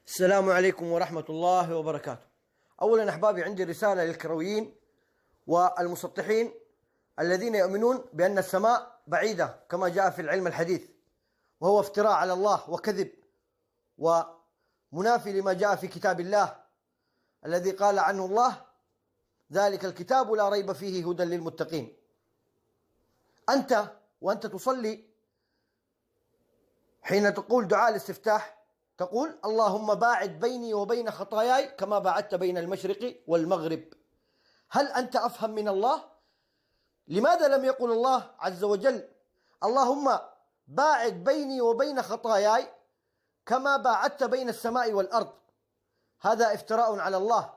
السلام عليكم ورحمة الله وبركاته. أولا أحبابي، عندي رسالة للكرويين والمسطحين الذين يؤمنون بأن السماء بعيدة كما جاء في العلم الحديث، وهو افتراء على الله وكذب ومنافي لما جاء في كتاب الله الذي قال عنه الله: ذلك الكتاب لا ريب فيه هدى للمتقين. أنت وأنت تصلي حين تقول دعاء الاستفتاح تقول: اللهم باعد بيني وبين خطاياي كما باعدت بين المشرق والمغرب. هل أنت أفهم من الله؟ لماذا لم يقل الله عز وجل: اللهم باعد بيني وبين خطاياي كما باعدت بين السماء والأرض؟ هذا افتراء على الله.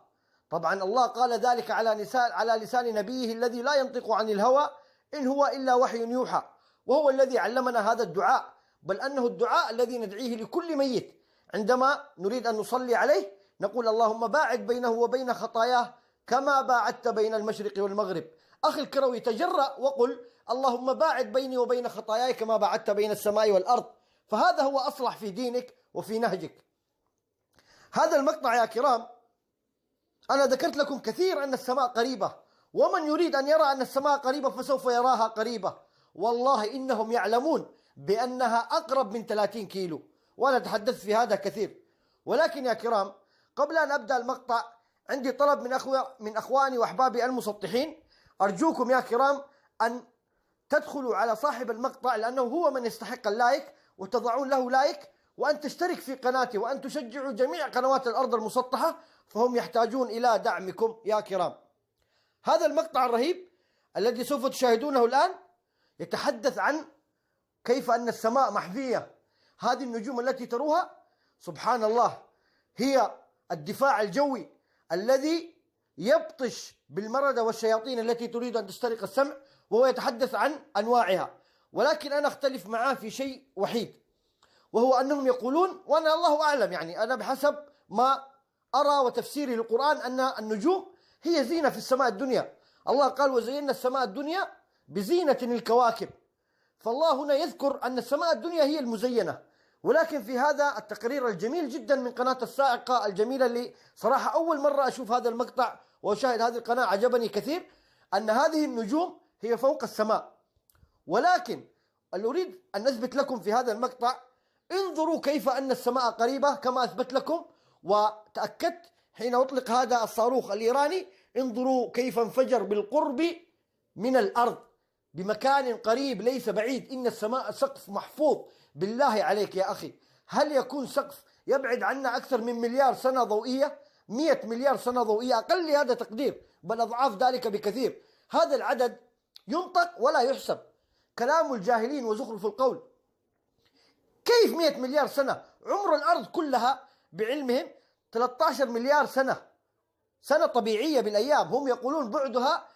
طبعا الله قال ذلك على لسان نبيه الذي لا ينطق عن الهوى إن هو إلا وحي يوحى، وهو الذي علمنا هذا الدعاء، بل أنه الدعاء الذي ندعيه لكل ميت عندما نريد أن نصلي عليه. نقول: اللهم باعد بينه وبين خطاياه كما باعدت بين المشرق والمغرب. أخي الكروي، تجرأ وقل: اللهم باعد بيني وبين خطاياي كما باعدت بين السماء والأرض، فهذا هو أصلح في دينك وفي نهجك. هذا المقطع يا كرام، أنا ذكرت لكم كثير أن السماء قريبة، ومن يريد أن يرى أن السماء قريبة فسوف يراها قريبة. والله إنهم يعلمون بأنها أقرب من 30 كيلو، وأنا تحدثت في هذا كثير. ولكن يا كرام، قبل أن أبدأ المقطع عندي طلب من أخواني وأحبابي المسطحين. أرجوكم يا كرام أن تدخلوا على صاحب المقطع، لأنه هو من يستحق اللايك، وتضعون له لايك، وأن تشترك في قناته، وأن تشجعوا جميع قنوات الأرض المسطحة، فهم يحتاجون إلى دعمكم يا كرام. هذا المقطع الرهيب الذي سوف تشاهدونه الآن يتحدث عن كيف أن السماء محفية. هذه النجوم التي تروها سبحان الله هي الدفاع الجوي الذي يبطش بالمردة والشياطين التي تريد أن تسترق السمع، وهو يتحدث عن أنواعها. ولكن أنا أختلف معاه في شيء وحيد، وهو أنهم يقولون، وأنا الله أعلم، يعني أنا بحسب ما أرى وتفسيري للقرآن، أن النجوم هي زينة في السماء الدنيا. الله قال: وزينا السماء الدنيا بزينة الكواكب. فالله هنا يذكر أن السماء الدنيا هي المزينة. ولكن في هذا التقرير الجميل جدا من قناة الصاعقة الجميلة، اللي صراحة أول مرة أشوف هذا المقطع وأشاهد هذه القناة، عجبني كثير أن هذه النجوم هي فوق السماء. ولكن اللي أريد أن أثبت لكم في هذا المقطع، انظروا كيف أن السماء قريبة كما أثبت لكم وتأكدت حين أطلق هذا الصاروخ الإيراني. انظروا كيف انفجر بالقرب من الأرض، بمكان قريب ليس بعيد. إن السماء سقف محفوظ. بالله عليك يا أخي، هل يكون سقف يبعد عنا أكثر من مليار سنة ضوئية؟ 100 مليار سنة ضوئية أقل هذا تقدير، بل أضعاف ذلك بكثير. هذا العدد ينطق ولا يحسب، كلام الجاهلين وزخرف القول. كيف 100 مليار سنة؟ عمر الأرض كلها بعلمهم 13 مليار سنة، سنة طبيعية بالأيام. هم يقولون بعدها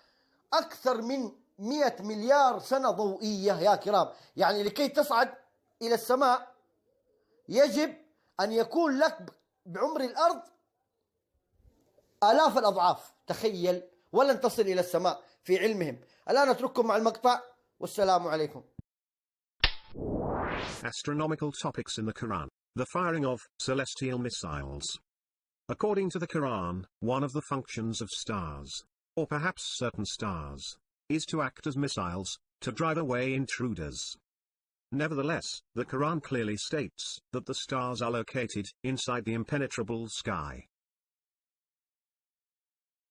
أكثر من 100 مليار سنة ضوئية يا كرام. يعني لكي تصعد إلى السماء يجب أن يكون لك بعمر الأرض آلاف الأضعاف، تخيل، ولن تصل إلى السماء في علمهم. الآن أترككم مع المقطع، والسلام عليكم. Astronomical topics in the Quran. The firing of celestial missiles. According to the Quran, one of the functions of stars, or perhaps certain stars, is to act as missiles, to drive away intruders. Nevertheless, the Quran clearly states that the stars are located inside the impenetrable sky.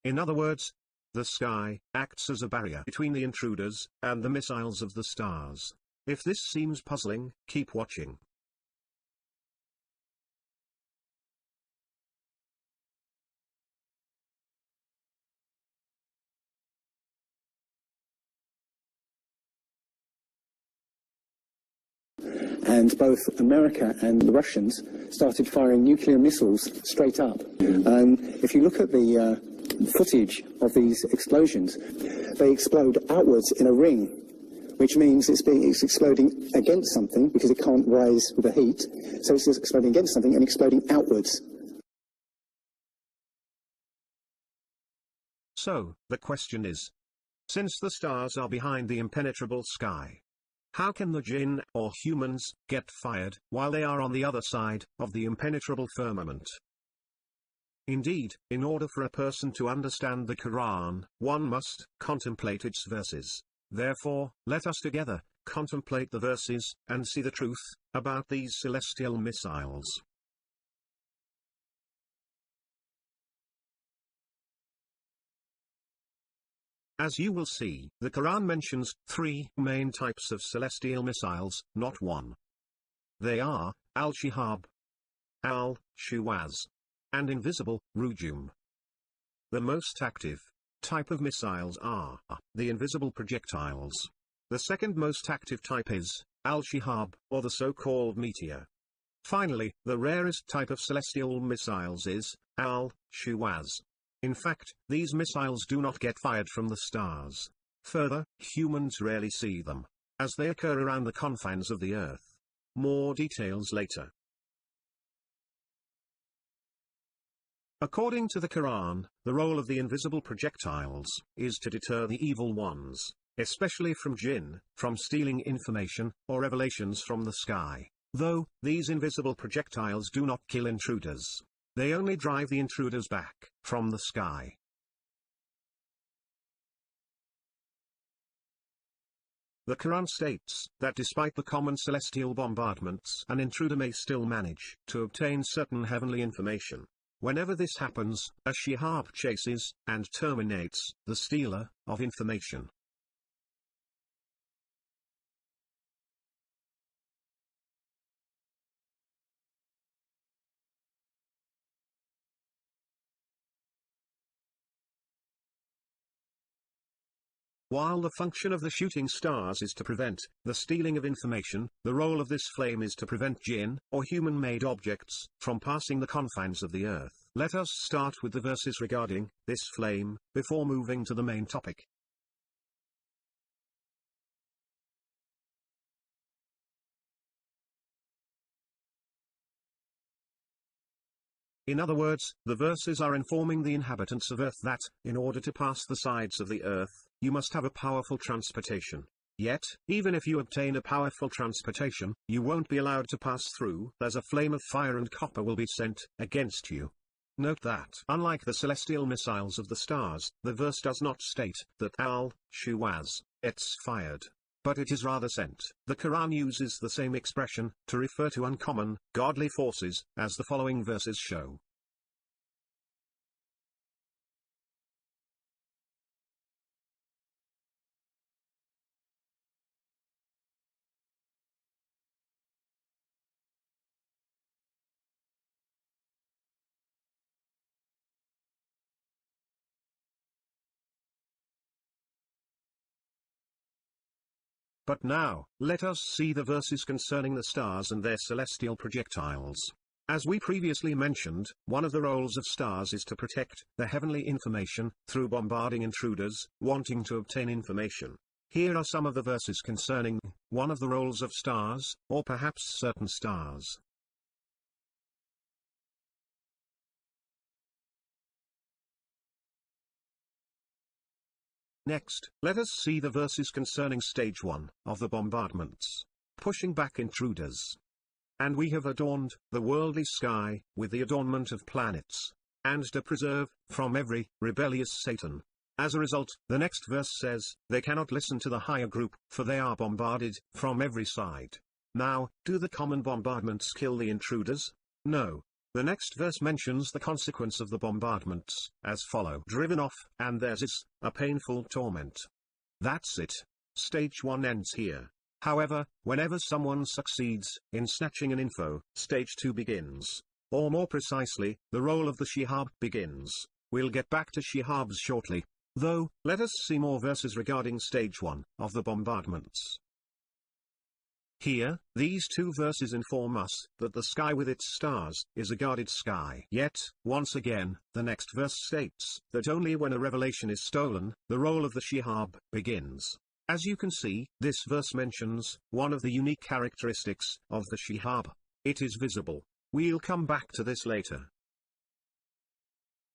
In other words, the sky acts as a barrier between the intruders and the missiles of the stars. If this seems puzzling, keep watching. And both America and the Russians started firing nuclear missiles straight up. If you look at the footage of these explosions, they explode outwards in a ring, which means it's exploding against something because it can't rise with the heat. So it's exploding against something and exploding outwards. So, the question is, since the stars are behind the impenetrable sky, How can the jinn or humans get fired while they are on the other side of the impenetrable firmament? Indeed, in order for a person to understand the Quran, one must contemplate its verses. Therefore, let us together contemplate the verses and see the truth about these celestial missiles. As you will see, the Quran mentions 3 main types of celestial missiles, not one. They are al-shihab, al-shuwaz, and invisible rujum. The most active type of missiles are the invisible projectiles. The second most active type is al-shihab, or the so-called meteor. Finally, the rarest type of celestial missiles is al-shuwaz. In fact, these missiles do not get fired from the stars. Further, humans rarely see them, as they occur around the confines of the earth. More details later. According to the Quran, the role of the invisible projectiles is to deter the evil ones, especially from jinn, from stealing information or revelations from the sky. Though, these invisible projectiles do not kill intruders. They only drive the intruders back from the sky. The Quran states that despite the common celestial bombardments, an intruder may still manage to obtain certain heavenly information. Whenever this happens, a shihab chases and terminates the stealer of information. While the function of the shooting stars is to prevent the stealing of information, the role of this flame is to prevent jinn, or human-made objects, from passing the confines of the earth. Let us start with the verses regarding this flame, before moving to the main topic. In other words, the verses are informing the inhabitants of Earth that, in order to pass the sides of the Earth, you must have a powerful transportation. Yet, even if you obtain a powerful transportation, you won't be allowed to pass through, as a flame of fire and copper will be sent against you. Note that, unlike the celestial missiles of the stars, the verse does not state that al-shuwaz gets fired, but it is rather sent. The Quran uses the same expression to refer to uncommon, godly forces, as the following verses show. But now, let us see the verses concerning the stars and their celestial projectiles. As we previously mentioned, one of the roles of stars is to protect the heavenly information through bombarding intruders wanting to obtain information. Here are some of the verses concerning one of the roles of stars, or perhaps certain stars. Next, let us see the verses concerning stage 1 of the bombardments, pushing back intruders. And we have adorned the worldly sky with the adornment of planets, and to preserve from every rebellious Satan. As a result, the next verse says, they cannot listen to the higher group, for they are bombarded from every side. Now, do the common bombardments kill the intruders? No. The next verse mentions the consequence of the bombardments, as follow: driven off, and theirs is a painful torment. That's it. Stage 1 ends here. However, whenever someone succeeds in snatching an info, stage 2 begins. Or more precisely, the role of the shihab begins. We'll get back to shihabs shortly. Though, let us see more verses regarding stage 1 of the bombardments. Here, these 2 verses inform us that the sky with its stars is a guarded sky. Yet, once again, the next verse states that only when a revelation is stolen, the role of the shihab begins. As you can see, this verse mentions one of the unique characteristics of the shihab. It is visible. We'll come back to this later.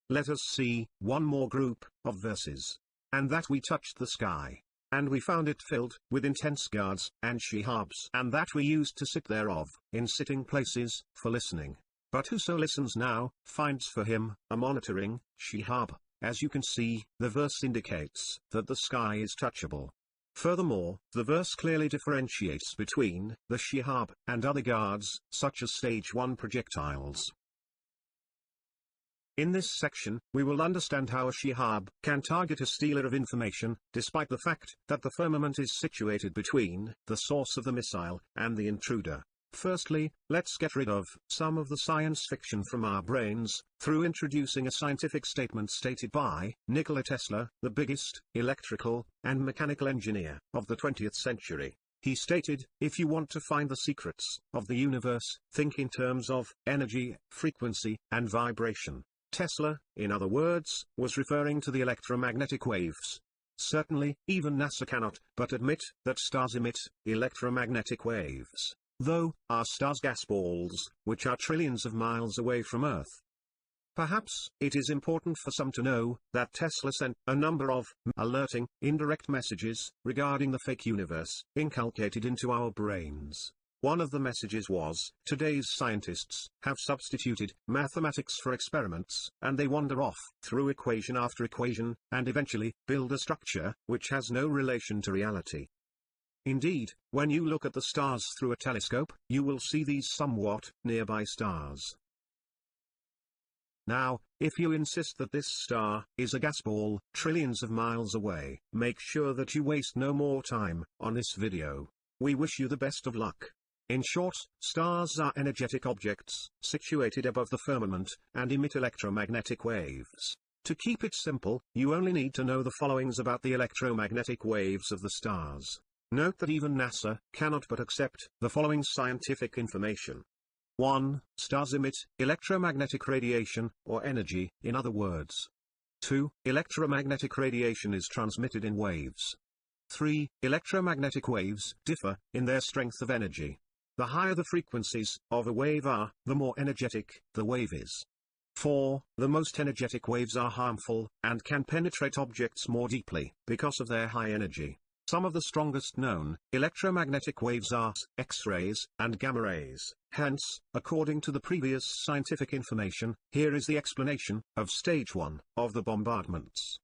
Let us see one more group of verses. And that we touched the sky. and we found it filled with intense guards and shihabs, and that we used to sit thereof, in sitting places, for listening. But whoso listens now, finds for him a monitoring shihab. As you can see, the verse indicates that the sky is touchable. Furthermore, the verse clearly differentiates between the shihab and other guards, such as stage 1 projectiles. In this section, we will understand how a shihab can target a stealer of information, despite the fact that the firmament is situated between the source of the missile and the intruder. Firstly, let's get rid of some of the science fiction from our brains, through introducing a scientific statement stated by Nikola Tesla, the biggest electrical and mechanical engineer of the 20th century. He stated, "If you want to find the secrets of the universe, think in terms of energy, frequency, and vibration." Tesla, in other words, was referring to the electromagnetic waves. Certainly, even NASA cannot but admit that stars emit electromagnetic waves. Though, are stars gas balls, which are trillions of miles away from Earth? Perhaps, it is important for some to know, that Tesla sent a number of alerting, indirect messages, regarding the fake universe, inculcated into our brains. One of the messages was, today's scientists have substituted mathematics for experiments, and they wander off, through equation after equation, and eventually, build a structure, which has no relation to reality. Indeed, when you look at the stars through a telescope, you will see these somewhat nearby stars. Now, if you insist that this star is a gas ball, trillions of miles away, make sure that you waste no more time on this video. We wish you the best of luck. In short, stars are energetic objects, situated above the firmament, and emit electromagnetic waves. To keep it simple, you only need to know the followings about the electromagnetic waves of the stars. Note that even NASA cannot but accept the following scientific information. 1. Stars emit electromagnetic radiation, or energy, in other words. 2. Electromagnetic radiation is transmitted in waves. 3. Electromagnetic waves differ in their strength of energy. The higher the frequencies of a wave are, the more energetic the wave is. 4. The most energetic waves are harmful, and can penetrate objects more deeply, because of their high energy. Some of the strongest known electromagnetic waves are X-rays and gamma rays. Hence, according to the previous scientific information, here is the explanation of stage 1 of the bombardments.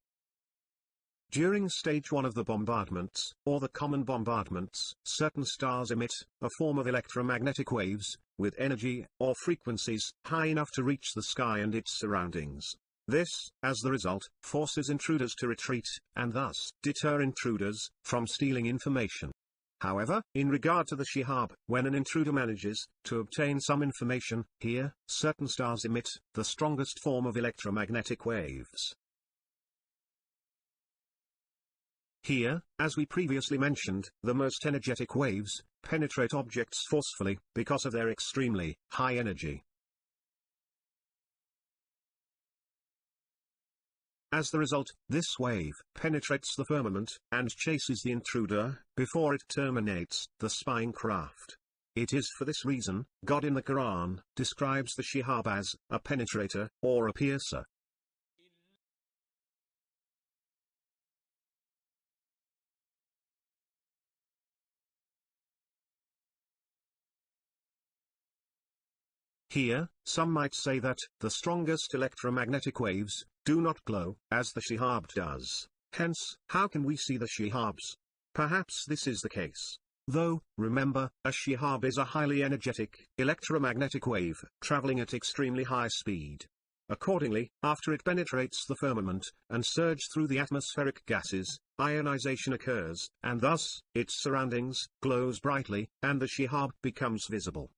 During stage 1 of the bombardments, or the common bombardments, certain stars emit a form of electromagnetic waves, with energy or frequencies high enough to reach the sky and its surroundings. This, as the result, forces intruders to retreat, and thus deter intruders from stealing information. However, in regard to the shihab, when an intruder manages to obtain some information, here, certain stars emit the strongest form of electromagnetic waves. Here, as we previously mentioned, the most energetic waves penetrate objects forcefully, because of their extremely high energy. As the result, this wave penetrates the firmament, and chases the intruder, before it terminates the spying craft. It is for this reason, God in the Quran describes the shihab as a penetrator, or a piercer. Here, some might say that the strongest electromagnetic waves do not glow, as the shihab does. Hence, how can we see the shihabs? Perhaps this is the case. Though, remember, a shihab is a highly energetic electromagnetic wave, traveling at extremely high speed. Accordingly, after it penetrates the firmament, and surges through the atmospheric gases, ionization occurs, and thus, its surroundings glows brightly, and the shihab becomes visible.